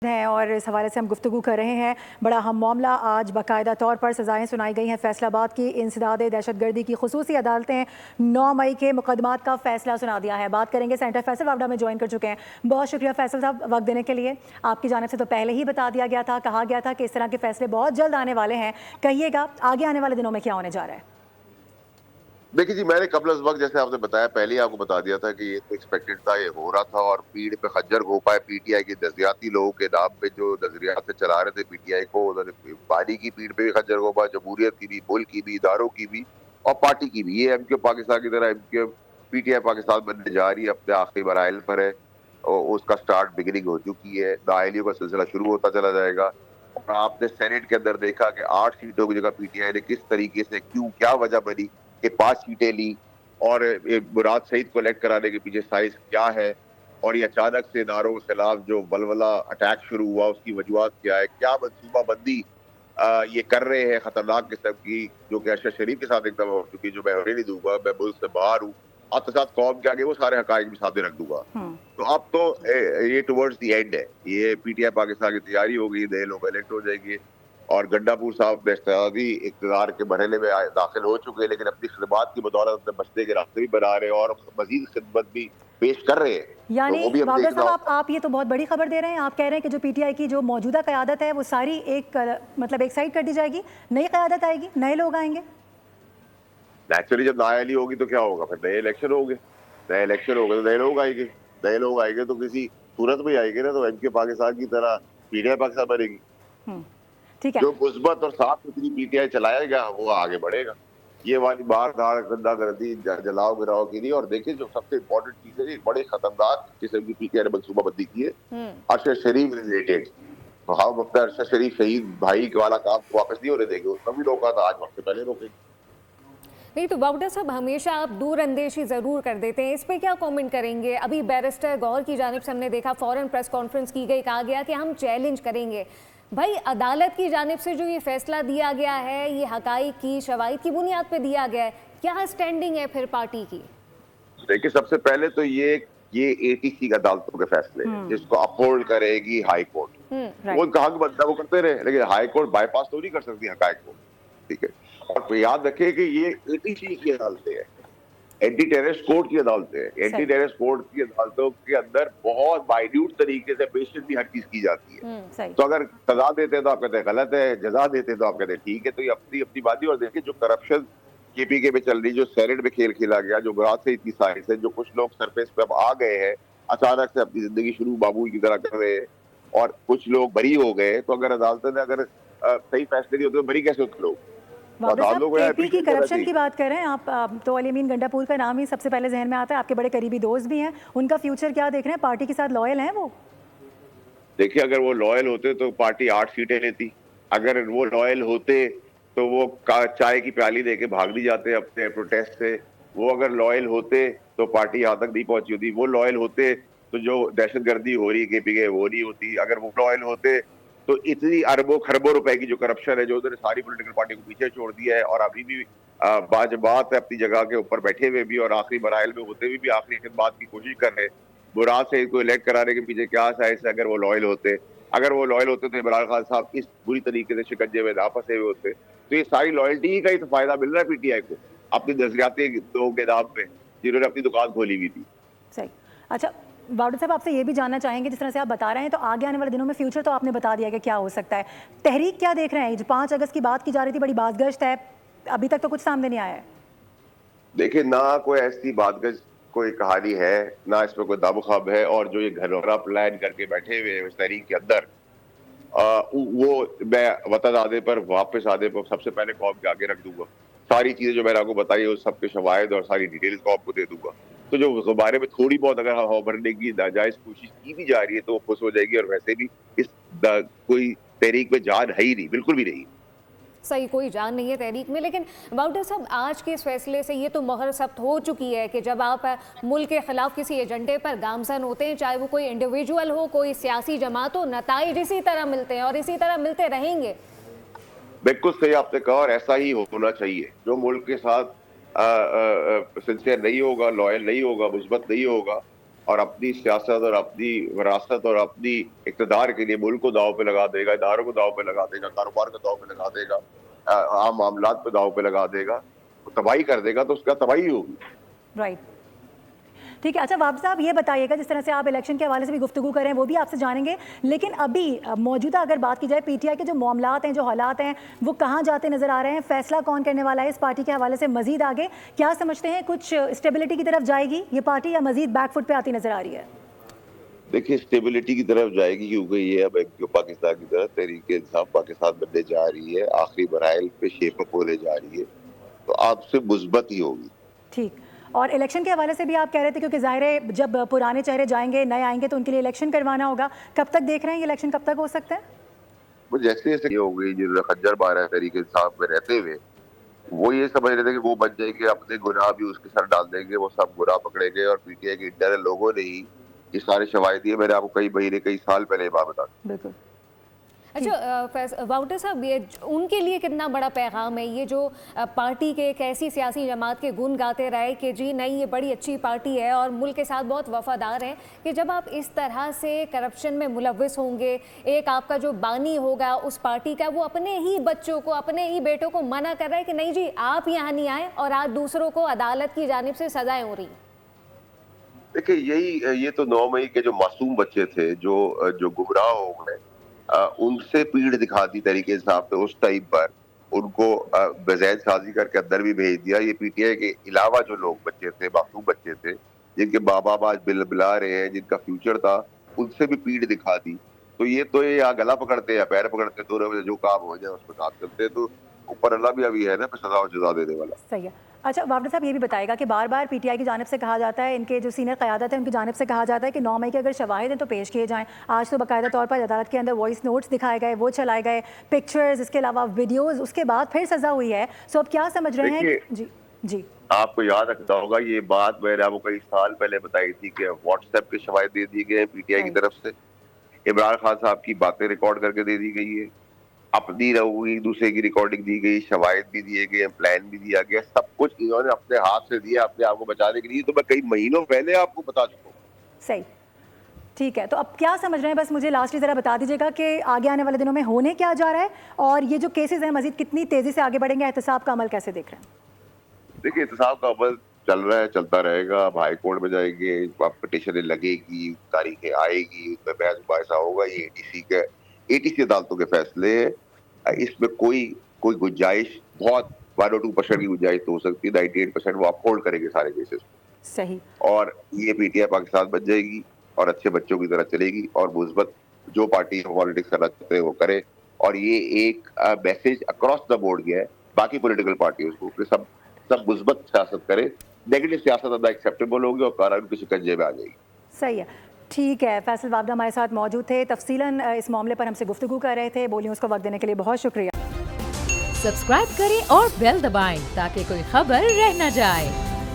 हैं और इस हवाले से हम गुफ्तगू कर रहे हैं। बड़ा अहम मामला, आज बाकायदा तौर पर सज़ाएँ सुनाई गई हैं। फैसलाबाद की इंसदाद दहशतगर्दी की खुसूसी अदालतें 9 मई के मुकदमात का फैसला सुना दिया है। बात करेंगे सेंटर फैसल वावडा में ज्वाइन कर चुके हैं। बहुत शुक्रिया फैसल साहब वक्त देने के लिए। आपकी जानिब से तो पहले ही बता दिया गया था, कहा गया था कि इस तरह के फैसले बहुत जल्द आने वाले हैं। कहिएगा आगे आने वाले दिनों में क्या होने जा रहा है? देखिए जी, मैंने कबल अज़ वक़्त जैसे आपने बताया, पहले ही आपको बता दिया था कि ये तो एक्सपेक्टेड था, ये हो रहा था। और पीठ पे खंजर घोंपा है पीटीआई के नज़रियाती लोगों के नाम पे, जो नज़रियात से चला रहे थे पीटीआई को। उन्होंने पार्टी की पीठ पे भी खंजर घोंपा, जमहूरियत की भी, मुल्क की भी, इदारों की भी और पार्टी की भी। ये एमक्यू पाकिस्तान की तरह एमक्यू पीटीआई पाकिस्तान बनने जा रही है, अपने आखिरी मराहिल पर है और उसका स्टार्ट बिगिनिंग हो चुकी है। नाअहलियों का सिलसिला शुरू होता चला जाएगा। और आपने सेनेट के अंदर देखा कि 8 सीटों की जगह पीटीआई ने किस तरीके से, क्यों, क्या वजह बनी कि 5 सीटें ली और मुराद सईद को इलेक्ट कराने के पीछे साइज क्या है, और ये अचानक से इदारों के खिलाफ जो बलबला अटैक शुरू हुआ, उसकी वजूहत क्या है, क्या मनसूबा बंदी ये कर रहे हैं खतरनाक किस्म की, जो कि अरशद शरीफ के साथ एकदम हो चुकी, जो मैं होने नहीं दूंगा, मैं मुल्क से बाहर हूँ, आपके साथ कौम के आगे वो सारे हकाइक भी सामने रख दूंगा। तो अब तो ये टुवर्ड्स द एंड है, ये पीटीआई पाकिस्तान की तैयारी हो गई, नए लोग इलेक्ट हो जाएंगे। और गंडापुर साहब बेस्तादी इक़्तिदार के मरहले में दाखिल हो चुके हैं, लेकिन अपनी खिदमत की बदौलत अपने बचने के रास्ते भी बना रहे हैं और मजीद खिदमत भी पेश कर रहे हैं। तो यानी वो भी हम वावडा देखना साहब, होगा। आप ये तो बहुत बड़ी खबर दे रहे हैं। आप कह रहे हैं कि जो पीटीआई की जो मौजूदा क़यादत है वो सारी मतलब एक साइड कर दी जाएगी, नई क़यादत आएगी, नए लोग आएंगे। नेचुरली जब नाअहली होगी तो क्या होगा, फिर नए इलेक्शन होंगे। नए इलेक्शन हो गए तो नए लोग आएंगे। नए लोग आएंगे तो किसी सूरत में आएंगे ना, तो एमके पाकिस्तान की तरह पीटीआई पाकिस्तान बनेगी। ठीक है। जो मुस्बत और साफ सुथरी पीटीआई चलाएगा वो आगे बढ़ेगा। ये वाली मार धाड़, गुंडागर्दी, जलाओ गिराओ की नहीं। और देखिए, जो सबसे इम्पोर्टेंट चीज है, बड़े खतरनाक किस्म की पीटीआई ने मनसूबाबंदी की है अरशद शरीफ रिलेटेड। तो हम अपना अरशद शरीफ शहीद भाई वाला काम वापस नहीं होने देंगे। उसका भी रोका था, आज वक्त से पहले रोकेंगे। नहीं तो वावडा साहब, हमेशा आप दूर अंदेशी ज़रूर कर देते हैं, इस पे क्या कमेंट करेंगे? अभी बैरिस्टर गौर की जानिब से हमने देखा, फ़ौरन प्रेस कॉन्फ्रेंस की गई, कहा गया कि हम चैलेंज करेंगे। भाई, अदालत की जानिब से जो ये फैसला दिया गया है, ये हकाइक की, शवाहिद की बुनियाद पे दिया गया है, क्या स्टैंडिंग है फिर पार्टी की? देखिए, सबसे पहले तो ये एटीसी अदालतों के फैसले हैं, जिसको अपहोल्ड करेगी हाई कोर्ट। वो कहा कि बंदा वो करते रहे, लेकिन हाई कोर्ट बाईपास तो नहीं कर सकती हकाइक को। ठीक है। और याद रखिए कि ये एटीसी की अदालतें हैं, एंटी टेररिस्ट कोर्ट की अदालतें हैं। एंटी टेररिस्ट कोर्ट की अदालतों के अंदर बहुत माइन्यूट तरीके से पेशेंटली हर चीज की जाती है। तो अगर सजा देते हैं तो आप कहते हैं गलत है, जजा देते हैं तो आप कहते हैं ठीक है। तो ये अपनी अपनी बात है। और देखिए, जो करप्शन केपीके में चल रही, जो सेनेट में खेल खेला गया, जो मुराद से इतनी साइंस है, जो कुछ लोग सरफेस पे अब आ गए हैं, अचानक से अपनी जिंदगी शुरू मामूल की तरह कर रहे हैं, और कुछ लोग बरी हो गए। तो अगर अदालत ने अगर सही फैसले दिए तो बरी कैसे होते लोग? वावडा साहब, केपी की करप्शन की बात कर रहे हैं आप, तो अली अमीन गंडापुर का नाम ही सबसे पहले जहन में आता है। आपके बड़े करीबी दोस्त भी हैं, उनका फ्यूचर क्या देख रहे हैं? पार्टी के साथ लॉयल हैं वो? देखिए, अगर वो लॉयल होते तो पार्टी 8 सीटें लेती। अगर वो लॉयल होते तो वो चाय की प्याली देके भाग भी जाते अपने प्रोटेस्ट से। वो अगर लॉयल होते तो पार्टी यहाँ तक नहीं पहुंची होती। वो लॉयल होते तो जो दहशतगर्दी हो रही केपीके वो नहीं होती। अगर वो लॉयल होते तो इतनी अरबों खरबों रुपए की जो करप्शन है, जो उन्होंने सारी पॉलिटिकल पार्टी को पीछे छोड़ दिया है, और अभी भी बात है अपनी जगह के ऊपर बैठे हुए भी, और आखिरी मराइल में होते हुए भी आखिरी खिदमत की कोशिश कर रहे हैं। मुराद से इनको इलेक्ट कराने के पीछे क्या साइंस है? अगर वो लॉयल होते, तो इमरान खान साहब इस बुरी तरीके से शिकंजे में ना फंसे हुए होते। तो ये सारी लॉयल्टी का ही तो फायदा मिल रहा है पीटीआई को, अपनी नजरियाती लोगों के नाम पे, जिन्होंने अपनी दुकान खोली हुई थी। सही। अच्छा वावडा साहब, आपसे ये भी जानना चाहेंगे, जिस तरह से आप बता रहे हैं, तो आगे आने वाले दिनों में फ्यूचर तो आपने बता दिया कि क्या हो सकता है। तहरीक क्या देख रहे हैं? जो 5 अगस्त की बात की जा रही थी, बड़ी बाज़गश्त है, अभी तक तो कुछ सामने नहीं आया है। देखिए, ना कोई ऐसी बातगज कोई कहानी है, ना इसमें कोई दम-ख़म है। और जो ये घरौरा प्लान करके बैठे हुए हैं इस तहरीक के अंदर, वो मैं वतन आने पर, वापस आने पर सबसे पहले कौम के आगे रख दूंगा। सारी चीजें जो मैंने आपको बताई है, उस सबके शवाहिद और सारी डिटेल्स कौम को दे दूंगा। तो जो बारे में थोड़ी बहुत अगर हवा भरने की नाजायज कोशिश की भी जा रही है तो वो खुश हो जाएगी। और वैसे भी कोई तहरीक में जान है ही नहीं, बिल्कुल भी नहीं। सही, कोई जान नहीं है तहरीक में। लेकिन वावडा साहब, आज के इस फैसले से ये तो मोहर सख्त हो चुकी है कि जब आप मुल्क के खिलाफ किसी एजेंडे पर गामजन होते हैं, चाहे वो कोई इंडिविजुअल हो, कोई सियासी जमात हो, नताइज इसी तरह मिलते हैं और इसी तरह मिलते रहेंगे। बिल्कुल सही आपने कहा, और ऐसा ही होना चाहिए। जो मुल्क के साथ सिंसियर नहीं होगा, लॉयल नहीं होगा, मुस्बत नहीं होगा, और अपनी सियासत और अपनी विरासत और अपनी इक़्तिदार के लिए मुल्क को दाव पे लगा देगा, इदारों को दाव पे लगा देगा, कारोबार को दाव पे लगा देगा, आम मामलात पे दाव पे लगा देगा, तो तबाही कर देगा, तो उसका तबाही होगी। राइट, ठीक है। अच्छा वापस साहब ये बताइएगा, जिस तरह से आप इलेक्शन के हवाले से भी गुफ्तगू करें वो भी आपसे जानेंगे, लेकिन अभी मौजूदा अगर बात की जाए पीटीआई के जो मामलात हैं, जो हालात हैं, वो कहाँ जाते नजर आ रहे हैं? फैसला कौन करने वाला है इस पार्टी के हवाले से मजीद आगे? क्या समझते हैं, कुछ स्टेबिलिटी की तरफ जाएगी ये पार्टी या मजीद बैकफुट पे आती नजर आ रही है? देखिए, स्टेबिलिटी की तरफ जाएगी, क्योंकि ये अब एक पाकिस्तान की तरफ तहरीक इंसाफ पाकिस्तान बनने जा रही है, आखिरी मराइल पे शेप अप होने जा रही है, तो आपसे मुस्बत ही होगी। ठीक, और इलेक्शन के हवाले से भी आप कह रहे थे, क्योंकि जाहिर है जब पुराने चेहरे जाएंगे, नए आएंगे, तो उनके लिए इलेक्शन करवाना होगा। कब तक देख रहे हैं ये इलेक्शन, कब तक हो सकता है? वो जैसे जैसे ये हो गई, जो खज्जर बारह तहरीक इंसाफ में रहते हुए वो ये समझ रहे थे कि वो बच जाएंगे, अपने गुनाह भी उसके सर डाल देंगे, वो सब गुनाह पकड़ेंगे, और पीटीआई के इंटरनल लोगों ने ही ये सारे शवाहिद दिए। मैंने आपको कई महीने कई साल पहले ये बात बता दी। बिल्कुल। अच्छा वाउडर साहब, ये उनके लिए कितना बड़ा पैगाम है ये जो पार्टी के एक ऐसी सियासी जमात के गुण गाते रहे कि जी नहीं ये बड़ी अच्छी पार्टी है और मुल्क के साथ बहुत वफादार है, कि जब आप इस तरह से करप्शन में मुलव्वस होंगे, एक आपका जो बानी होगा उस पार्टी का, वो अपने ही बच्चों को, अपने ही बेटों को मना कर रहा है कि नहीं जी आप यहाँ नहीं आए, और आज दूसरों को अदालत की जानिब से सजाएं हो रही। देखिए, ये तो 9 मई के जो मासूम बच्चे थे जो गुमराह हो गए, उनसे पीड़ दिखा दी तरीके इंसाफ पे उस टाइम पर, उनको बेज़ैद साजी करके अंदर भी भेज दिया। ये पीटीआई के अलावा जो लोग बच्चे थे, मासूम बच्चे थे, जिनके माँ बाप आज बिला रहे हैं, जिनका फ्यूचर था, उनसे भी पीड़ दिखा दी। तो ये या गला पकड़ते या पैर पकड़ते, दोनों में जो काम हो जाए उसको साथ करते, तो ऊपर अल्लाह भी अभी है ना सजा और जजा देने वाला। सही है। अच्छा वावडा साहब, ये भी बताएगा कि बार बार पीटीआई की जानिब से कहा जाता है, इनके जो सीनियर क़यादत है उनकी जानिब से कहा जाता है कि 9 मई के अगर शवाहिद हैं तो पेश किए जाएं। आज तो बाकायदा तौर पर अदालत के अंदर वॉइस नोट्स दिखाए गए, वो चलाए गए, पिक्चर्स, इसके अलावा वीडियोज़, उसके बाद फिर सज़ा हुई है। सो अब क्या समझ रहे हैं? जी जी, आपको याद रखना होगा, ये बात मैंने आपको कई साल पहले बताई थी कि व्हाट्सएप के शवाहिद दे दिए गए पीटीआई की तरफ से, इमरान खान साहब की बातें रिकॉर्ड करके दे दी गई है, अपनी एक दूसरे की रिकॉर्डिंग दी गई, शवाहिद भी दिए गए, प्लान भी दिया गया, सब कुछ इन्होंने अपने हाथ से दिया अपने आप को बचाने के लिए। तो मैं कई महीनों पहले आपको बता चुका हूँ। सही, ठीक है। तो अब क्या समझ रहे हैं, बस मुझे लास्टली ज़रा बता दीजिएगा कि आगे आने वाले दिनों में होने क्या जा रहा है, और ये जो केसेस हैं मजीद कितनी तेज़ी से आगे बढ़ेंगे, एहतसाब का अमल कैसे देख रहे हैं? देखिए, एहतसाब का अमल चल रहा है, चलता रहेगा। अब हाई कोर्ट में जाएंगे, पिटिशनें लगेगी, तारीखें आएगी, उसमें बहस मुबाहिसा होगा। ये एटीसी अदालतों के फैसले हैं, इसमें कोई गुंजाइश, बहुत 1 और 2% की गुंजाइश तो हो सकती है, 98% वो अपहोल्ड करेंगे सारे केसेस। सही, और ये पीटीआई पाकिस्तान बन जाएगी और अच्छे बच्चों की तरह चलेगी, और मुस्बत जो पार्टी पॉलिटिक्स करना चाहते हैं वो करे। और ये एक मैसेज अक्रॉस द बोर्ड गया है बाकी पॉलिटिकल पार्टियों को कि सब मुस्बत सियासत करें, नेगेटिव सियासत अदा एक्सेप्टेबल होगी और कानून के शिकंजे में आ जाएगी। सही है, ठीक है। फैसल वावडा हमारे साथ मौजूद थे, तफसीलन इस मामले पर हमसे गुफ्तगू कर रहे थे। बोलियों उसको वक्त देने के लिए बहुत शुक्रिया। सब्सक्राइब करें और बेल दबाएं ताकि कोई खबर रह न जाए।